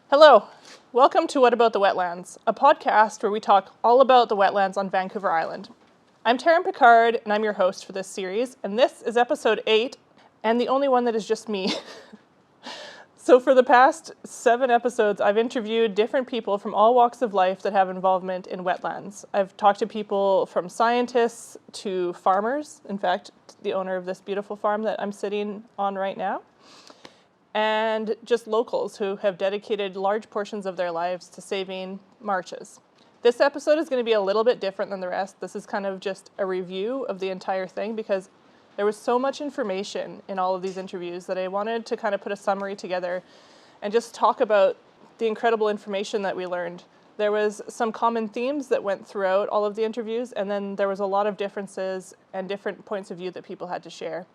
Hello, welcome to What About the Wetlands, a podcast where we talk all about the wetlands on Vancouver Island. I'm Taryn Picard, and I'm your host for this series, and this is episode 8, and the only one that is just me. So for the past 7 episodes, I've interviewed different people from all walks of life that have involvement in wetlands. I've talked to people from scientists to farmers, in fact, the owner of this beautiful farm that I'm sitting on right now, and just locals who have dedicated large portions of their lives to saving marshes. This episode is going to be a little bit different than the rest. This is kind of just a review of the entire thing because there was so much information in all of these interviews that I wanted to kind of put a summary together and just talk about the incredible information that we learned. There was some common themes that went throughout all of the interviews, and then there was a lot of differences and different points of view that people had to share.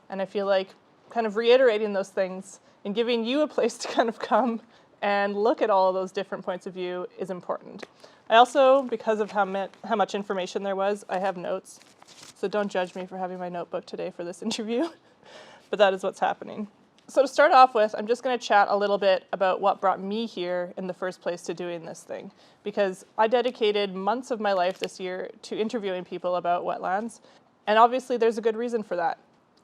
And I feel like kind of reiterating those things and giving you a place to kind of come and look at all of those different points of view is important. I also, because of how much information there was, I have notes. So don't judge me for having my notebook today for this interview, but that is what's happening. So to start off with, I'm just going to chat a little bit about what brought me here in the first place to doing this thing, because I dedicated months of my life this year to interviewing people about wetlands, and obviously there's a good reason for that.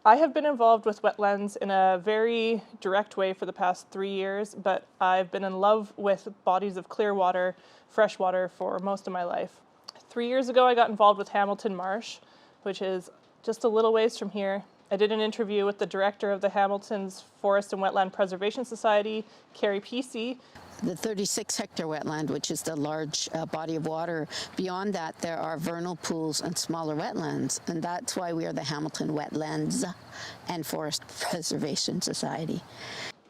I have been involved with wetlands in a very direct way for the past 3 years, but I've been in love with bodies of clear water, fresh water for most of my life. 3 years ago, I got involved with Hamilton Marsh, which is just a little ways from here. I did an interview with the director of the Hamilton's Forest and Wetland Preservation Society, Carrie Pesey. The 36-hectare wetland, which is the large body of water. Beyond that, there are vernal pools and smaller wetlands, and that's why we are the Hamilton Wetlands and Forest Preservation Society.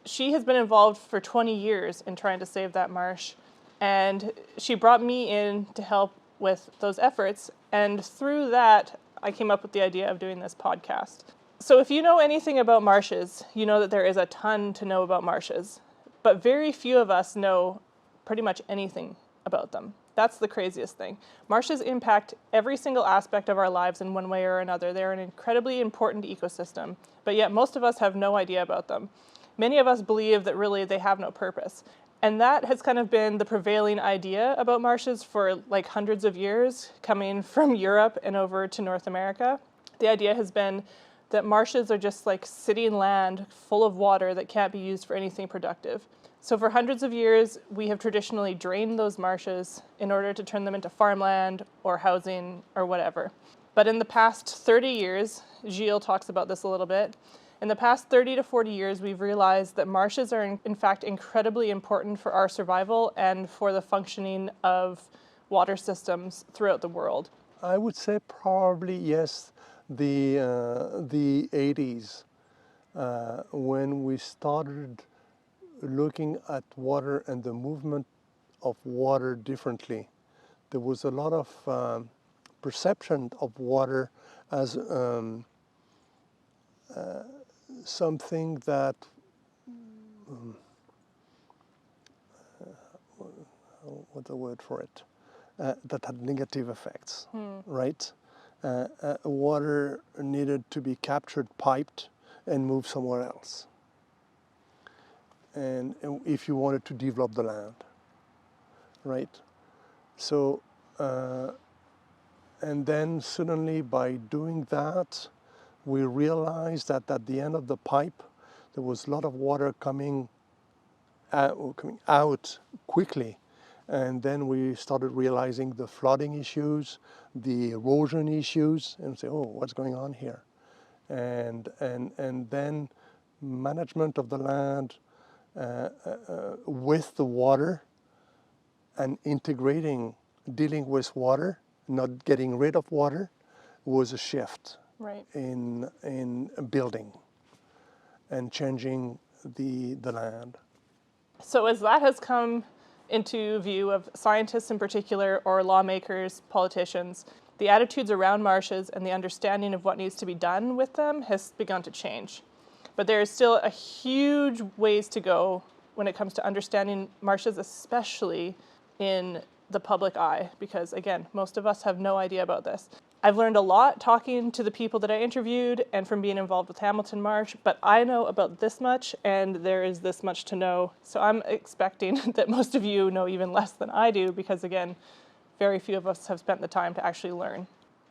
She has been involved for 20 years in trying to save that marsh, and she brought me in to help with those efforts, and through that, I came up with the idea of doing this podcast. So if you know anything about marshes, you know that there is a ton to know about marshes. But very few of us know pretty much anything about them. That's the craziest thing. Marshes impact every single aspect of our lives in one way or another. They're an incredibly important ecosystem, but yet most of us have no idea about them. Many of us believe that really they have no purpose. And that has kind of been the prevailing idea about marshes for like hundreds of years, coming from Europe and over to North America. The idea has been that marshes are just like sitting land full of water that can't be used for anything productive. So for hundreds of years, we have traditionally drained those marshes in order to turn them into farmland or housing or whatever. But in the past 30 years, Gilles talks about this a little bit, in the past 30 to 40 years, we've realized that marshes are in fact incredibly important for our survival and for the functioning of water systems throughout the world. I would say probably yes. The 80s, when we started looking at water and the movement of water differently, there was a lot of perception of water as something that, what's the word for it, that had negative effects, right? Water needed to be captured, piped, and moved somewhere else. And if you wanted to develop the land, right? So, and then suddenly by doing that, we realized that at the end of the pipe, there was a lot of water coming out quickly. And then we started realizing the flooding issues, the erosion issues, and say, oh, what's going on here? And then management of the land with the water and integrating, dealing with water, not getting rid of water, was a shift in building and changing the land. So as that has come into view of scientists in particular, or lawmakers, politicians, the attitudes around marshes and the understanding of what needs to be done with them has begun to change. But there is still a huge ways to go when it comes to understanding marshes, especially in the public eye, because again, most of us have no idea about this. I've learned a lot talking to the people that I interviewed and from being involved with Hamilton Marsh, but I know about this much and there is this much to know. So I'm expecting that most of you know even less than I do because, again, very few of us have spent the time to actually learn.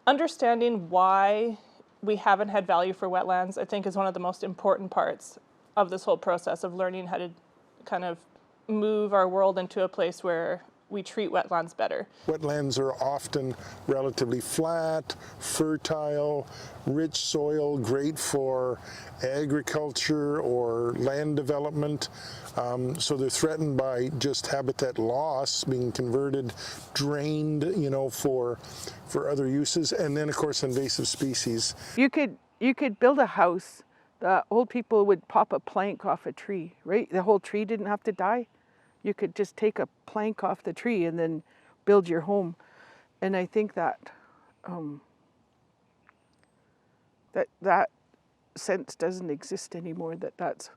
Understanding why we haven't had value for wetlands, I think, is one of the most important parts of this whole process of learning how to kind of move our world into a place where we treat wetlands better. Wetlands are often relatively flat, fertile, rich soil, great for agriculture or land development. So they're threatened by just habitat loss, being converted, drained, for other uses, and then of course invasive species. You could build a house. The old people would pop a plank off a tree, right? The whole tree didn't have to die. You could just take a plank off the tree and then build your home. And I think that that sense doesn't exist anymore, that's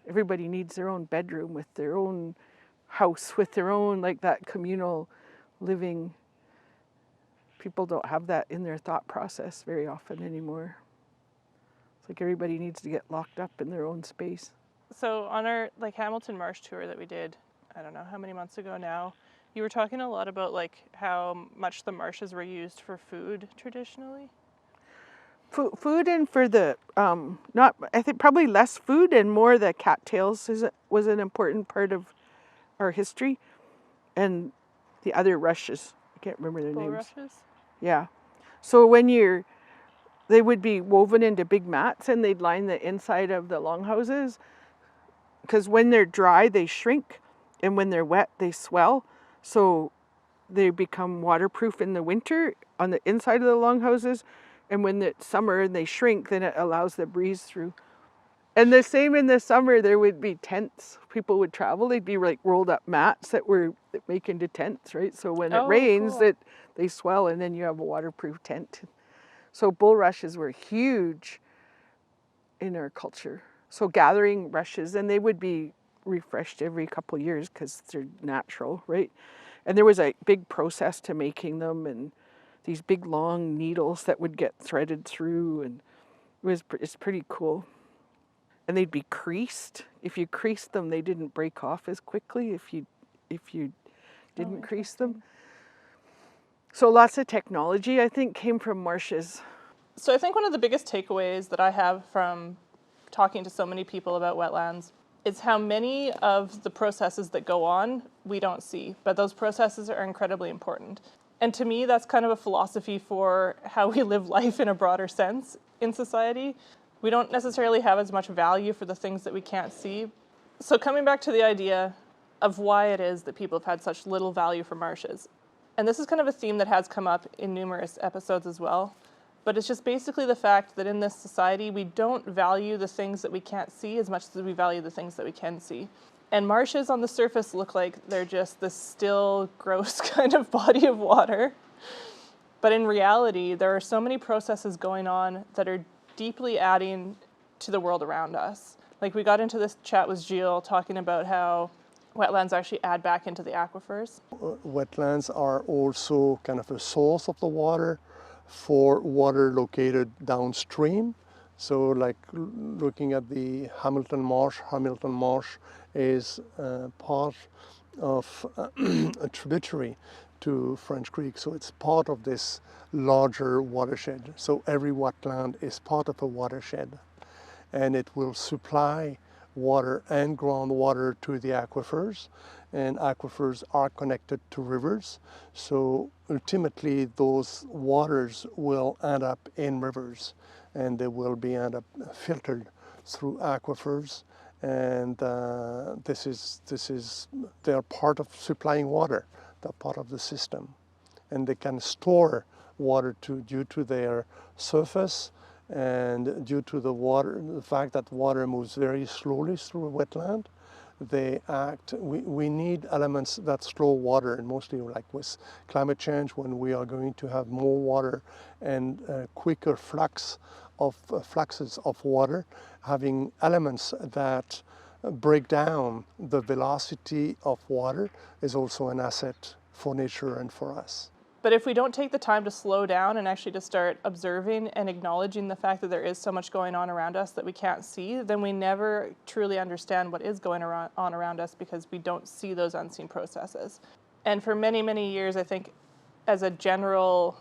everybody needs their own bedroom with their own house, with their own, like, that communal living. People don't have that in their thought process very often anymore. It's like everybody needs to get locked up in their own space. So on our Hamilton Marsh tour that we did, I don't know how many months ago now, you were talking a lot about how much the marshes were used for food traditionally. Food and for the I think probably less food and more the cattails was an important part of our history, and the other rushes. I can't remember their names. Bulrushes? Yeah. So they would be woven into big mats and they'd line the inside of the longhouses, because when they're dry they shrink and when they're wet they swell, so they become waterproof in the winter on the inside of the longhouses, and when it's summer and they shrink, then it allows the breeze through. And the same in the summer, there would be tents. People would travel, they'd be rolled up mats that make into tents, right? So when it rains, cool. they swell and then you have a waterproof tent. So bulrushes were huge in our culture. So gathering rushes, and they would be refreshed every couple of years because they're natural, right? And there was a big process to making them, and these big long needles that would get threaded through, and it's pretty cool. And they'd be creased. If you creased them, they didn't break off as quickly if you didn't crease them. So lots of technology, I think, came from marshes. So I think one of the biggest takeaways that I have from talking to so many people about wetlands is how many of the processes that go on we don't see, but those processes are incredibly important. And to me, that's kind of a philosophy for how we live life in a broader sense in society. We don't necessarily have as much value for the things that we can't see. So coming back to the idea of why it is that people have had such little value for marshes. And this is kind of a theme that has come up in numerous episodes as well. But it's just basically the fact that in this society, we don't value the things that we can't see as much as we value the things that we can see. And marshes on the surface look like they're just this still, gross kind of body of water. But in reality, there are so many processes going on that are deeply adding to the world around us. Like, we got into this chat with Gilles talking about how wetlands actually add back into the aquifers. Wetlands are also kind of a source of the water for water located downstream. So like looking at the Hamilton Marsh is part of a tributary to French Creek. So it's part of this larger watershed. So every wetland is part of a watershed, and it will supply water and groundwater to the aquifers, and aquifers are connected to rivers. So ultimately those waters will end up in rivers, and they will be end up filtered through aquifers, and they're part of supplying water. They're part of the system, and they can store water due to their surface, and due to the fact that water moves very slowly through a wetland. We need elements that slow water, and mostly like with climate change, when we are going to have more water and quicker fluxes of water, having elements that break down the velocity of water is also an asset for nature and for us. But if we don't take the time to slow down and actually to start observing and acknowledging the fact that there is so much going on around us that we can't see, then we never truly understand what is going on around us because we don't see those unseen processes. And for many, many years, I think as a general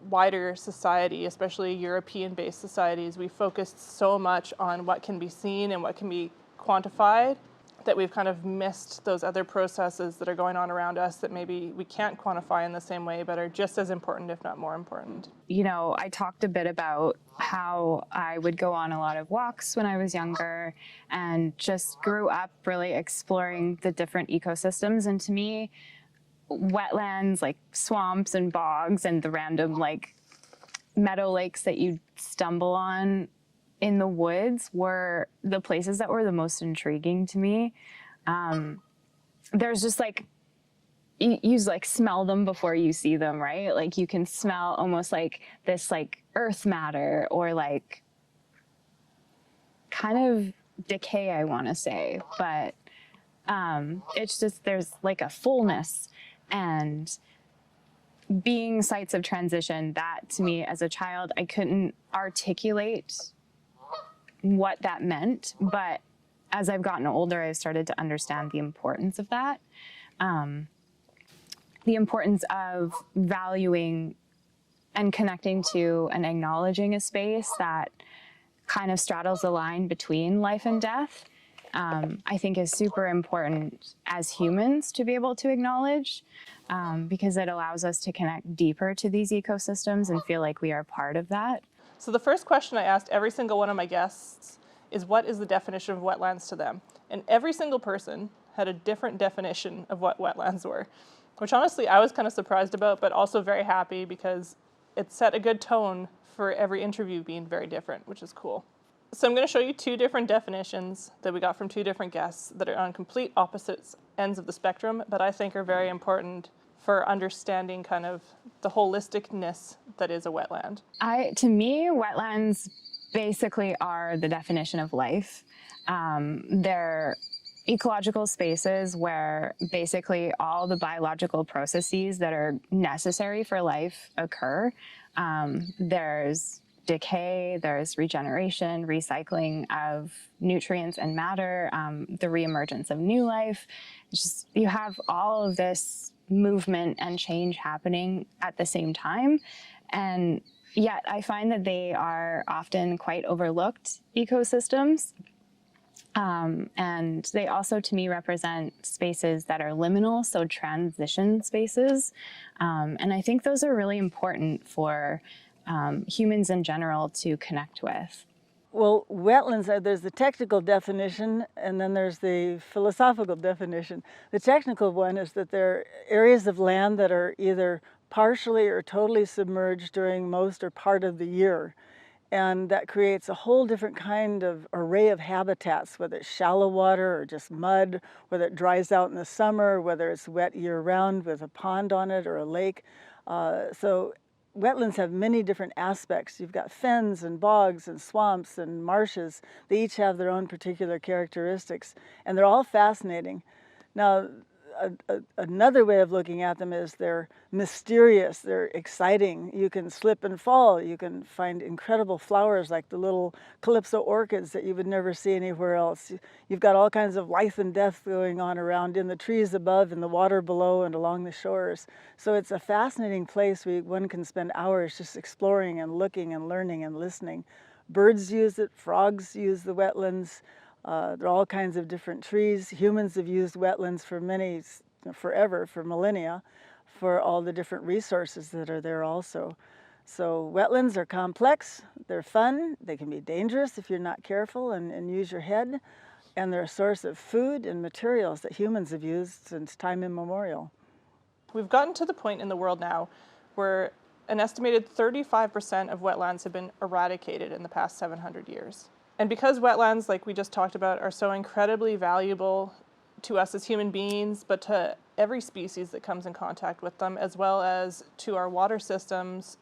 wider society, especially European-based societies, we focused so much on what can be seen and what can be quantified that we've kind of missed those other processes that are going on around us that maybe we can't quantify in the same way, but are just as important, if not more important. You know, I talked a bit about how I would go on a lot of walks when I was younger and just grew up really exploring the different ecosystems. And to me, wetlands, like swamps and bogs and the random like meadow lakes that you stumble on in the woods were the places that were the most intriguing to me. There's just like, you like smell them before you see them, right? Like you can smell almost like this like earth matter or like kind of decay, I want to say, but it's just, there's like a fullness. And being sites of transition, that to me as a child, I couldn't articulate what that meant, but as I've gotten older, I've started to understand the importance of that. The importance of valuing and connecting to and acknowledging a space that kind of straddles the line between life and death, I think is super important as humans to be able to acknowledge, because it allows us to connect deeper to these ecosystems and feel like we are part of that. So the first question I asked every single one of my guests is, what is the definition of wetlands to them? And every single person had a different definition of what wetlands were, which honestly I was kind of surprised about, but also very happy because it set a good tone for every interview being very different, which is cool. So I'm going to show you two different definitions that we got from two different guests that are on complete opposite ends of the spectrum, but I think are very important for understanding kind of the holisticness that is a wetland. To me, wetlands basically are the definition of life. They're ecological spaces where basically all the biological processes that are necessary for life occur. There's decay, there's regeneration, recycling of nutrients and matter, the reemergence of new life. Just, you have all of this movement and change happening at the same time. And yet I find that they are often quite overlooked ecosystems. And they also, to me, represent spaces that are liminal, so transition spaces. And I think those are really important for humans in general to connect with. Well, wetlands, there's the technical definition and then there's the philosophical definition. The technical one is that they're areas of land that are either partially or totally submerged during most or part of the year. And that creates a whole different kind of array of habitats, whether it's shallow water or just mud, whether it dries out in the summer, whether it's wet year-round with a pond on it or a lake. So wetlands have many different aspects. You've got fens and bogs and swamps and marshes. They each have their own particular characteristics, and they're all fascinating. Now, another way of looking at them is they're mysterious, they're exciting. You can slip and fall. You can find incredible flowers like the little calypso orchids that you would never see anywhere else. You've got all kinds of life and death going on around in the trees above, in the water below, and along the shores. So it's a fascinating place where one can spend hours just exploring and looking and learning and listening. Birds use it, frogs use the wetlands. There are all kinds of different trees. Humans have used wetlands for forever, for millennia, for all the different resources that are there also. So wetlands are complex, they're fun, they can be dangerous if you're not careful and use your head, and they're a source of food and materials that humans have used since time immemorial. We've gotten to the point in the world now where an estimated 35% of wetlands have been eradicated in the past 700 years. And because wetlands, like we just talked about, are so incredibly valuable to us as human beings, but to every species that comes in contact with them, as well as to our water systems,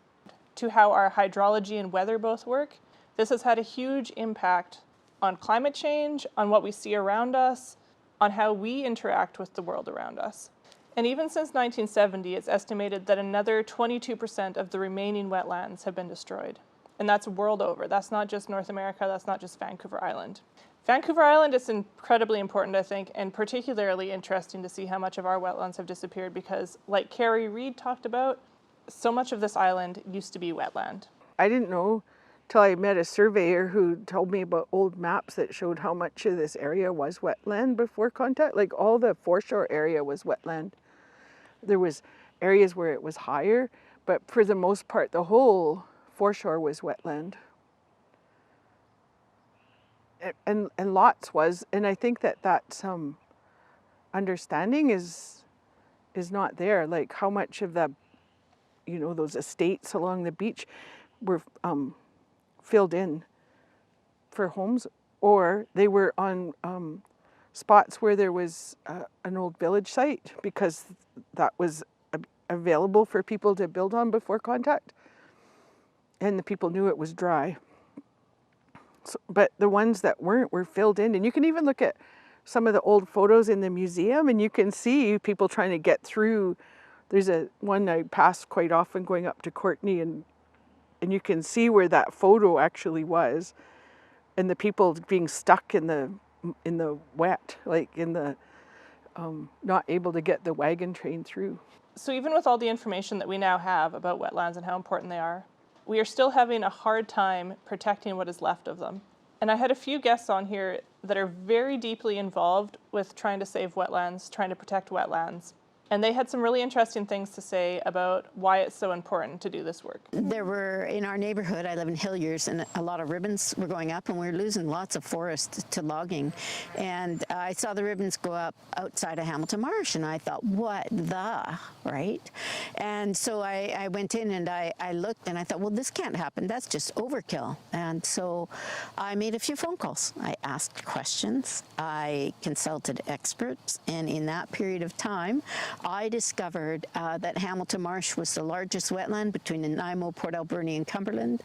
to how our hydrology and weather both work, this has had a huge impact on climate change, on what we see around us, on how we interact with the world around us. And even since 1970, it's estimated that another 22% of the remaining wetlands have been destroyed. And that's world over. That's not just North America, that's not just Vancouver Island. Vancouver Island is incredibly important, I think, and particularly interesting to see how much of our wetlands have disappeared because, like Carrie Reed talked about, so much of this island used to be wetland. I didn't know till I met a surveyor who told me about old maps that showed how much of this area was wetland before contact. Like all the foreshore area was wetland. There was areas where it was higher, but for the most part, the whole foreshore was wetland. And lots was, and I think that understanding is not there. Like how much of the, those estates along the beach were filled in for homes, or they were on spots where there was an old village site because that was available for people to build on before contact, and the people knew it was dry. So, but the ones that weren't were filled in, and you can even look at some of the old photos in the museum, and you can see people trying to get through. There's one I pass quite often going up to Courtney, and you can see where that photo actually was, and the people being stuck in the wet, like in the not able to get the wagon train through. So even with all the information that we now have about wetlands and how important they are, we are still having a hard time protecting what is left of them. And I had a few guests on here that are very deeply involved with trying to save wetlands, trying to protect wetlands. And they had some really interesting things to say about why it's so important to do this work. There were, in our neighborhood, I live in Hilliers, and a lot of ribbons were going up, and we were losing lots of forest to logging. And I saw the ribbons go up outside of Hamilton Marsh, and I thought, what the, right? And so I went in and I looked, and I thought, well, this can't happen. That's just overkill. And so I made a few phone calls. I asked questions. I consulted experts, and in that period of time, I discovered that Hamilton Marsh was the largest wetland between Nanaimo, Port Alberni, and Cumberland.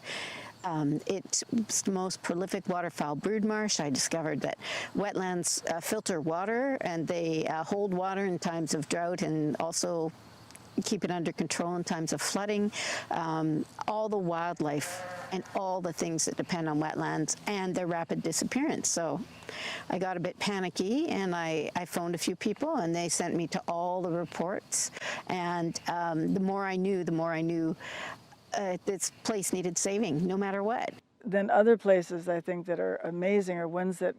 It's the most prolific waterfowl brood marsh. I discovered that wetlands filter water, and they hold water in times of drought and also keep it under control in times of flooding. All the wildlife and all the things that depend on wetlands and their rapid disappearance. So I got a bit panicky, and I phoned a few people, and they sent me to all the reports. And the more I knew, this place needed saving, no matter what. Then other places I think that are amazing are ones that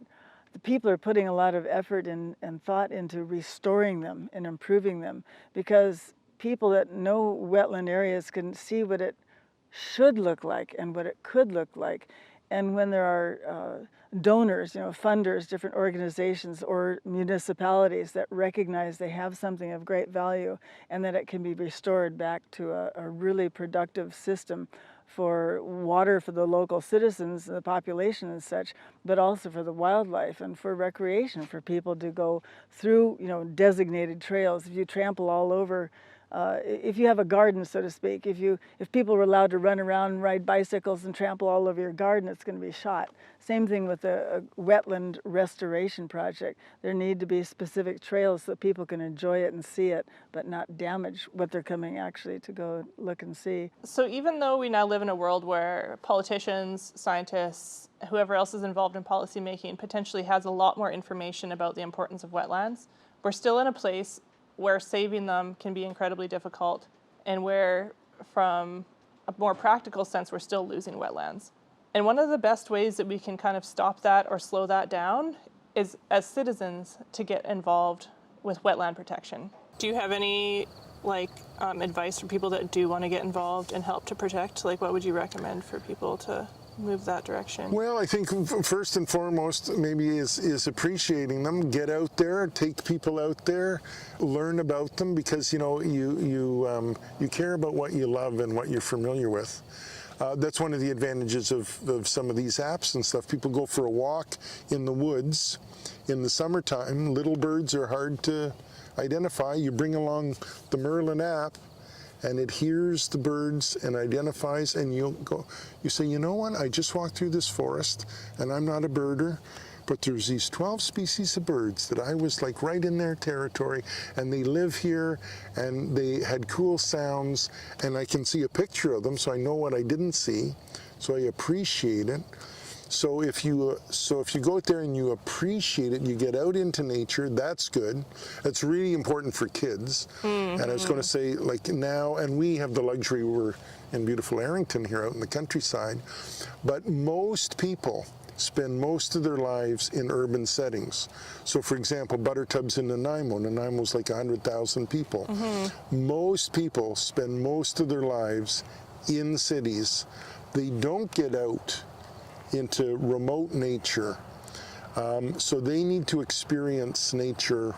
the people are putting a lot of effort and thought into restoring them and improving them, because people that know wetland areas can see what it should look like and what it could look like. And when there are donors, funders, different organizations or municipalities that recognize they have something of great value and that it can be restored back to a really productive system for water for the local citizens and the population and such, but also for the wildlife and for recreation, for people to go through, designated trails. If you trample all over, if you have a garden, so to speak, if people were allowed to run around and ride bicycles and trample all over your garden, it's going to be shot. Same thing with a wetland restoration project. There need to be specific trails so that people can enjoy it and see it, but not damage what they're coming actually to go look and see. So even though we now live in a world where politicians, scientists, whoever else is involved in policy making potentially has a lot more information about the importance of wetlands, we're still in a place where saving them can be incredibly difficult, and where, from a more practical sense, we're still losing wetlands. And one of the best ways that we can kind of stop that or slow that down is, as citizens, to get involved with wetland protection. Do you have any advice for people that do want to get involved and help to protect? What would you recommend for people to move that direction? Well, I think first and foremost maybe is appreciating them. Get out there, take people out there, learn about them, because you care about what you love and what you're familiar with. That's one of the advantages of some of these apps and stuff. People go for a walk in the woods in the summertime. Little birds are hard to identify. You bring along the Merlin app, and it hears the birds and identifies, and you say, you know what, I just walked through this forest, and I'm not a birder, but there's these 12 species of birds that I was like right in their territory, and they live here, and they had cool sounds, and I can see a picture of them, so I know what I didn't see, so I appreciate it. So if you go out there and you appreciate it, you get out into nature, that's good. That's really important for kids. And I was going to say, like now, and we have the luxury, we're in beautiful Arrington here out in the countryside, but most people spend most of their lives in urban settings. So for example, Buttertub's in Nanaimo. Nanaimo's like 100,000 people. Most people spend most of their lives in cities. They don't get out into remote nature. So they need to experience nature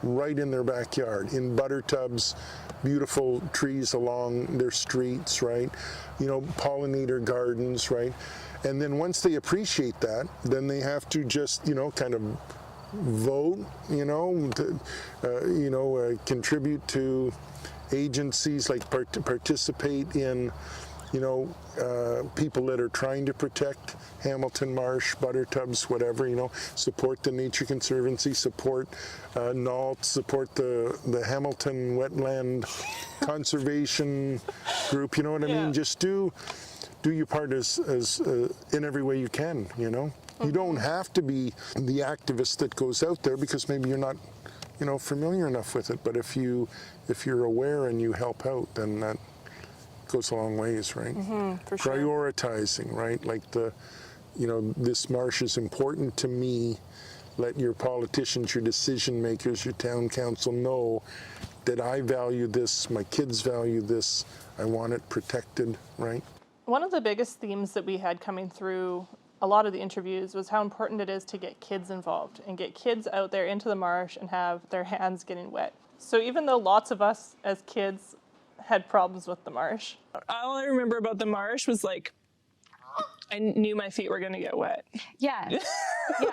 right in their backyard, in Buttertub's, beautiful trees along their streets, right? You know, pollinator gardens, right? And then once they appreciate that, then they have to just, you know, kind of vote, you know, contribute to agencies, like participate in, you know, people that are trying to protect Hamilton Marsh, Buttertubs, whatever, you know, support the Nature Conservancy, support NALT, support the Hamilton Wetland Conservation Group, you know what I mean? Just do your part as in every way you can, you know? You don't have to be the activist that goes out there because maybe you're not, you know, familiar enough with it, but if you're aware and you help out, then that goes a long ways, right? For sure. Prioritizing, right? Like you know, this marsh is important to me. Let your politicians, your decision makers, your town council know that I value this, my kids value this, I want it protected, right? One of the biggest themes that we had coming through a lot of the interviews was how important it is to get kids involved and get kids out there into the marsh and have their hands getting wet. So even though lots of us as kids had problems with the marsh, all I remember about the marsh was like, I knew my feet were going to get wet. Yeah. Yeah.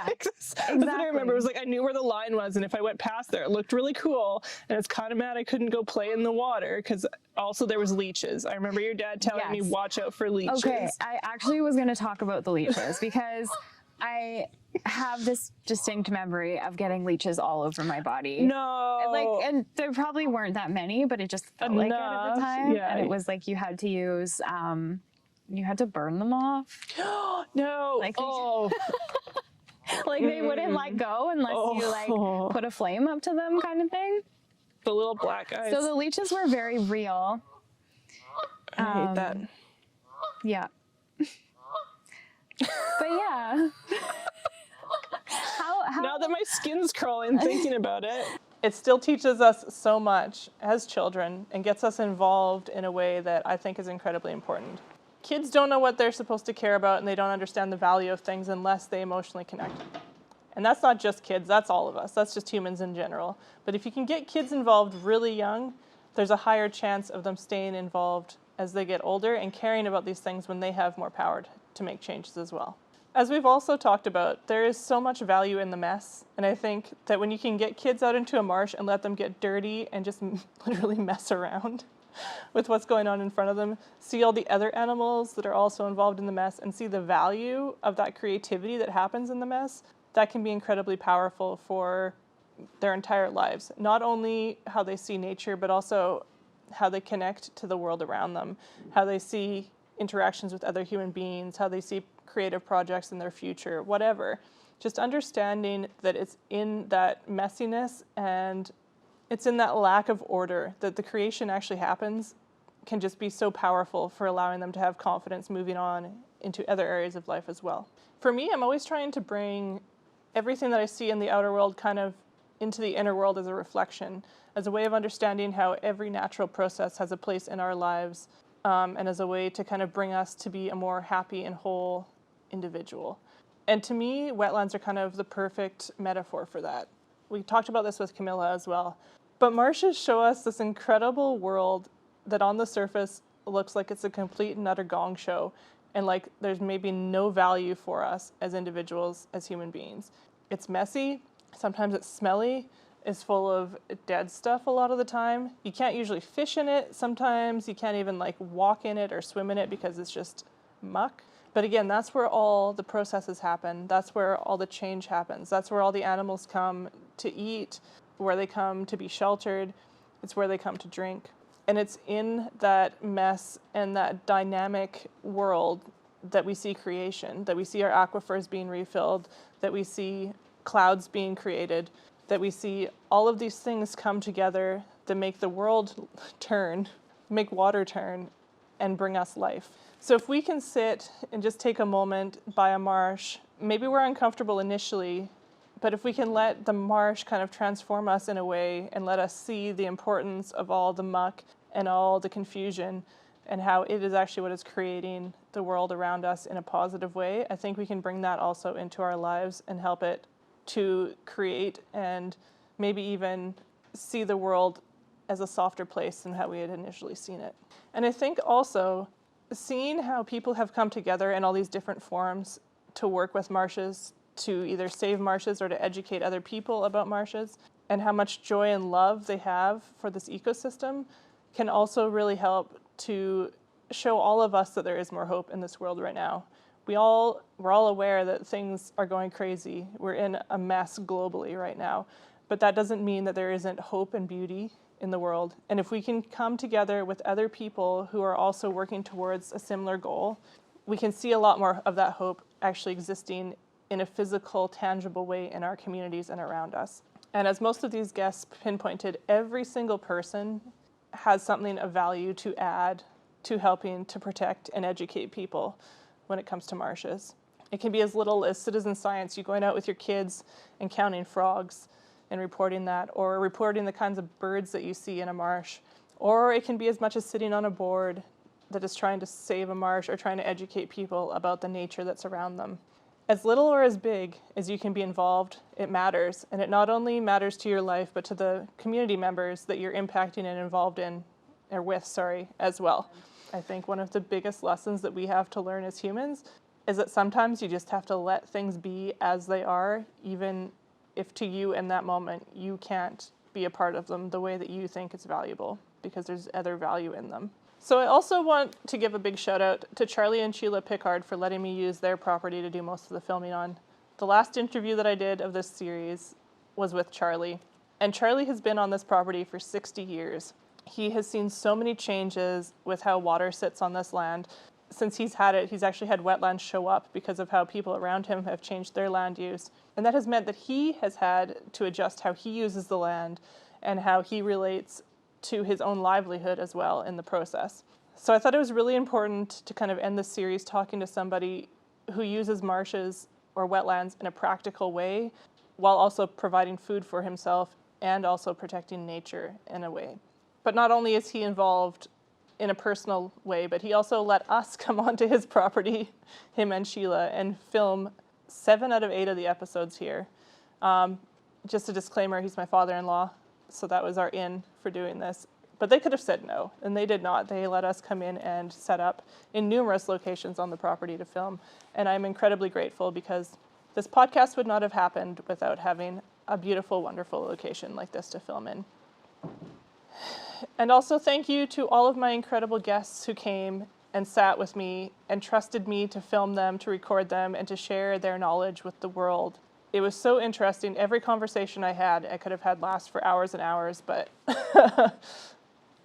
Exactly. That's what I remember. It was like I knew where the line was, and if I went past there, it looked really cool. And it's kind of mad I couldn't go play in the water because also there was leeches. I remember your dad telling me watch out for leeches. Okay, I actually was going to talk about the leeches because I have this distinct memory of getting leeches all over my body. No. And there probably weren't that many, but it just felt like it at the time. Yeah. And it was like you had to use, you had to burn them off. No. Like, like they wouldn't let go unless you like put a flame up to them, kind of thing. The little black eyes. So the leeches were very real. I hate that. Yeah. But yeah. How now that my skin's crawling thinking about it. It still teaches us so much as children and gets us involved in a way that I think is incredibly important. Kids don't know what they're supposed to care about, and they don't understand the value of things unless they emotionally connect. And that's not just kids, that's all of us. That's just humans in general. But if you can get kids involved really young, there's a higher chance of them staying involved as they get older and caring about these things when they have more power to make changes as well. As we've also talked about, there is so much value in the mess. And I think that when you can get kids out into a marsh and let them get dirty and just literally mess around with what's going on in front of them, see all the other animals that are also involved in the mess, and see the value of that creativity that happens in the mess, that can be incredibly powerful for their entire lives. Not only how they see nature, but also how they connect to the world around them, how they see interactions with other human beings, how they see creative projects in their future, whatever. Just understanding that it's in that messiness and it's in that lack of order that the creation actually happens can just be so powerful for allowing them to have confidence moving on into other areas of life as well. For me, I'm always trying to bring everything that I see in the outer world kind of into the inner world as a reflection, as a way of understanding how every natural process has a place in our lives, and as a way to kind of bring us to be a more happy and whole individual. And to me, wetlands are kind of the perfect metaphor for that. We talked about this with Camilla as well. But marshes show us this incredible world that on the surface looks like it's a complete and utter gong show, and like there's maybe no value for us as individuals, as human beings. It's messy, sometimes it's smelly, it's full of dead stuff a lot of the time. You can't usually fish in it. Sometimes you can't even like walk in it or swim in it because it's just muck. But again, that's where all the processes happen. That's where all the change happens. That's where all the animals come to eat, where they come to be sheltered. It's where they come to drink. And it's in that mess and that dynamic world that we see creation, that we see our aquifers being refilled, that we see clouds being created, that we see all of these things come together that make the world turn, make water turn, and bring us life. So if we can sit and just take a moment by a marsh, maybe we're uncomfortable initially, but if we can let the marsh kind of transform us in a way and let us see the importance of all the muck and all the confusion and how it is actually what is creating the world around us in a positive way, I think we can bring that also into our lives and help it to create and maybe even see the world as a softer place than how we had initially seen it. And I think also seeing how people have come together in all these different forms to work with marshes, to either save marshes or to educate other people about marshes, and how much joy and love they have for this ecosystem can also really help to show all of us that there is more hope in this world right now. We're all aware that things are going crazy. We're in a mess globally right now, but that doesn't mean that there isn't hope and beauty in the world. And if we can come together with other people who are also working towards a similar goal, we can see a lot more of that hope actually existing in a physical, tangible way in our communities and around us. And as most of these guests pinpointed, every single person has something of value to add to helping to protect and educate people when it comes to marshes. It can be as little as citizen science, you going out with your kids and counting frogs and reporting that, or reporting the kinds of birds that you see in a marsh. Or it can be as much as sitting on a board that is trying to save a marsh or trying to educate people about the nature that's around them. As little or as big as you can be involved, it matters. And it not only matters to your life, but to the community members that you're impacting and involved in, or with, as well. I think one of the biggest lessons that we have to learn as humans is that sometimes you just have to let things be as they are, even if to you in that moment you can't be a part of them the way that you think it's valuable, because there's other value in them. So I also want to give a big shout out to Charlie and Sheila Pickard for letting me use their property to do most of the filming on. The last interview that I did of this series was with Charlie, and Charlie has been on this property for 60 years. He has seen so many changes with how water sits on this land. Since he's had it, he's actually had wetlands show up because of how people around him have changed their land use. And that has meant that he has had to adjust how he uses the land and how he relates to his own livelihood as well in the process. So I thought it was really important to kind of end this series talking to somebody who uses marshes or wetlands in a practical way while also providing food for himself and also protecting nature in a way. But not only is he involved in a personal way, but he also let us come onto his property, him and Sheila, and film 7 out of 8 of the episodes here. Just a disclaimer, he's my father-in-law, so that was our in for doing this. But they could have said no, and they did not. They let us come in and set up in numerous locations on the property to film. And I'm incredibly grateful because this podcast would not have happened without having a beautiful, wonderful location like this to film in. And also thank you to all of my incredible guests who came and sat with me and trusted me to film them, to record them, and to share their knowledge with the world. It was so interesting. Every conversation I could have had last for hours and hours, but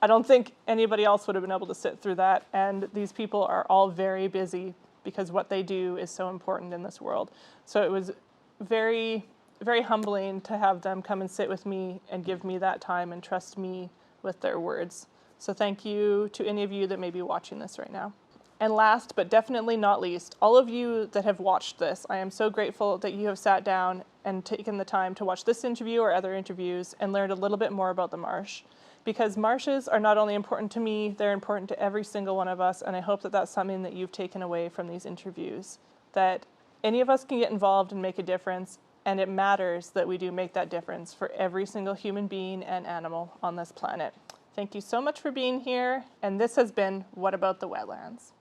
I don't think anybody else would have been able to sit through that. And these people are all very busy because what they do is so important in this world. So it was very, very humbling to have them come and sit with me and give me that time and trust me with their words. So thank you to any of you that may be watching this right now. And last, but definitely not least, all of you that have watched this, I am so grateful that you have sat down and taken the time to watch this interview or other interviews and learned a little bit more about the marsh. Because marshes are not only important to me, they're important to every single one of us, and I hope that that's something that you've taken away from these interviews. That any of us can get involved and make a difference, and it matters that we do make that difference for every single human being and animal on this planet. Thank you so much for being here, and this has been What About the Wetlands?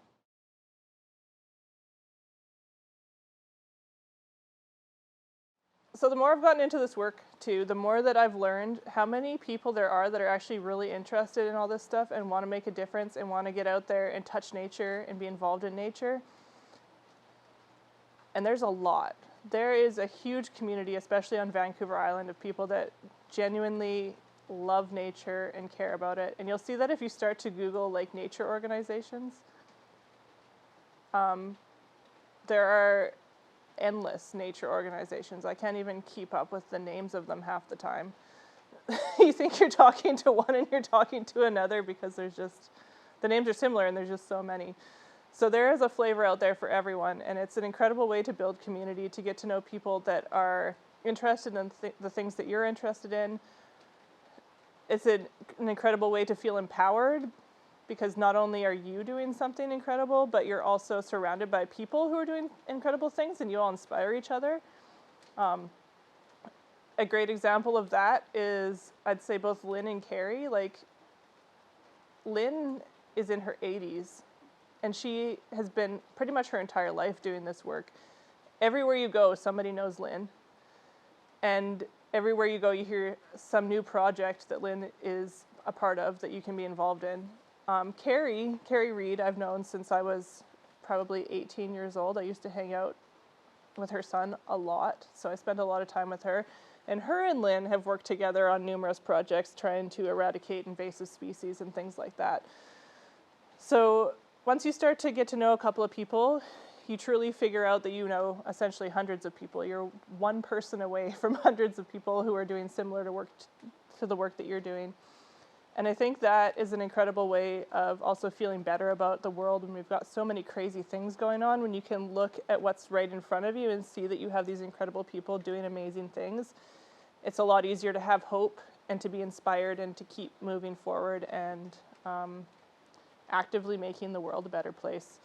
So the more I've gotten into this work too, the more that I've learned how many people there are that are actually really interested in all this stuff and want to make a difference and want to get out there and touch nature and be involved in nature. And there's a lot. There is a huge community, especially on Vancouver Island, of people that genuinely love nature and care about it. And you'll see that if you start to Google like nature organizations, there are endless nature organizations. I can't even keep up with the names of them half the time. You think you're talking to one and you're talking to another because there's just, the names are similar and there's just so many. So there is a flavor out there for everyone, and it's an incredible way to build community, to get to know people that are interested in the things that you're interested in. It's an incredible way to feel empowered, because not only are you doing something incredible, but you're also surrounded by people who are doing incredible things, and you all inspire each other. A great example of that is, I'd say, both Lynn and Carrie. Like, Lynn is in her 80s, and she has been pretty much her entire life doing this work. Everywhere you go, somebody knows Lynn. And everywhere you go, you hear some new project that Lynn is a part of that you can be involved in. Carrie Reed, I've known since I was probably 18 years old. I used to hang out with her son a lot, so I spent a lot of time with her. And her and Lynn have worked together on numerous projects trying to eradicate invasive species and things like that. So once you start to get to know a couple of people, you truly figure out that you know essentially hundreds of people. You're one person away from hundreds of people who are doing similar to the work that you're doing. And I think that is an incredible way of also feeling better about the world when we've got so many crazy things going on. When you can look at what's right in front of you and see that you have these incredible people doing amazing things, it's a lot easier to have hope and to be inspired and to keep moving forward and actively making the world a better place.